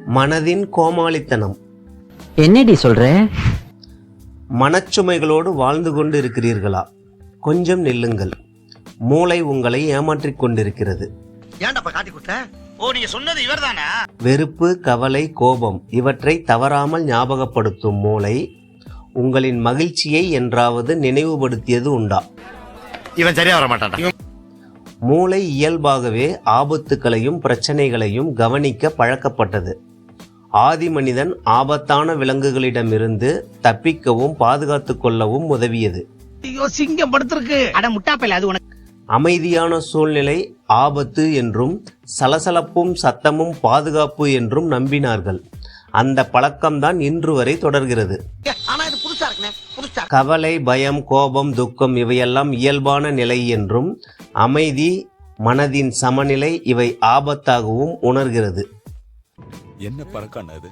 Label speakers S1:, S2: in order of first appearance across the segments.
S1: மனதின் கோமாளித்தனம்.
S2: என்னடி சொல்ற?
S1: மனச்சுமைகளோடு வாழ்ந்து கொண்டு இருக்கிறீர்களா? கொஞ்சம் நில்லுங்கள். மூளை உங்களை ஏமாற்றிக் கொண்டிருக்கிறது. வெறுப்பு, கவலை, கோபம் இவற்றை தவறாமல் ஞாபகப்படுத்தும் மூளை உங்களின் மகிழ்ச்சியை என்றாவது நினைவுபடுத்தியது உண்டா?
S3: இவன் சரியா வர மாட்டான்.
S1: மூளை இயல்பாகவே ஆபத்துக்களையும் பிரச்சனைகளையும் கவனிக்க பழக்கப்பட்டது. ஆதி மனிதன் ஆபத்தான விலங்குகளிடமிருந்து தப்பிக்கவும் பாதுகாத்துக் கொள்ளவும் உதவியது. அமைதியான சூழ்நிலை ஆபத்து என்றும் சலசலப்பும் சத்தமும் பாதுகாப்பு என்றும் நம்பினார்கள். அந்த பழக்கம்தான் இன்று வரை தொடர்கிறது. கவலை, பயம், கோபம், துக்கம் இவையெல்லாம் இயல்பான நிலை என்றும் அமைதி, மனதின் சமநிலை இவை ஆபத்தாகவும் உணர்கிறது.
S4: என்ன பறக்கானது?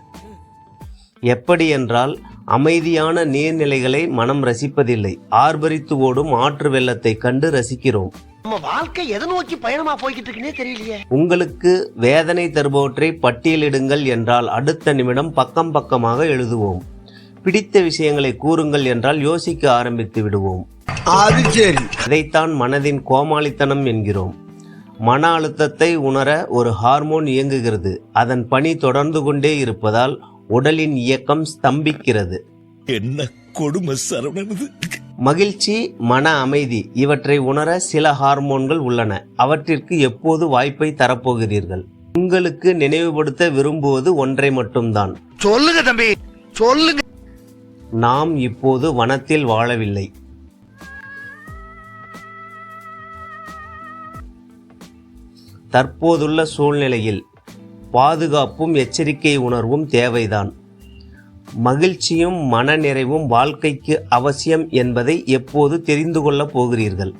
S1: எப்படி என்றால், அமைதியான நீர்நிலைகளை மனம் ரசிப்பதில்லை. ஆர்ப்பரித்து ஓடும் ஆற்று வெள்ளத்தை கண்டு ரசிக்கிறோம்.
S5: வாழ்க்கை எதை நோக்கி பயணமா போய்கிட்டு இருக்குன்னே தெரியலையே.
S1: உங்களுக்கு வேதனை தருபவற்றை பட்டியலிடுங்கள் என்றால் அடுத்த நிமிடம் பக்கம் பக்கமாக எழுதுவோம். பிடித்த விஷயங்களை கூறுங்கள் என்றால் யோசிக்க ஆரம்பித்து விடுவோம். இதைத்தான் மனதின் கோமாளித்தனம் என்கிறோம். மன அழுத்தத்தை உணர ஒரு ஹார்மோன் இயங்குகிறது. அதன் பணி தொடர்ந்து கொண்டே இருப்பதால் உடலின் இயக்கம் ஸ்தம்பிக்கிறது.
S4: என்ன கொடுமை சரவணனது.
S1: மகிழ்ச்சி, மன அமைதி இவற்றை உணர சில ஹார்மோன்கள் உள்ளன. அவற்றிற்கு எப்போது வாய்ப்பை தரப்போகிறீர்கள்? உங்களுக்கு நினைவுபடுத்த விரும்புவது ஒன்றை மட்டும்தான்.
S5: சொல்லுங்க தம்பி, சொல்லுங்க.
S1: நாம் இப்போது வனத்தில் வாழவில்லை. தற்போதுள்ள சூழ்நிலையில் பாதுகாப்பும் எச்சரிக்கை உணர்வும் தேவைதான். மகிழ்ச்சியும் மனநிறைவும் வாழ்க்கைக்கு அவசியம் என்பதை எப்போது தெரிந்து கொள்ளப் போகிறீர்கள்?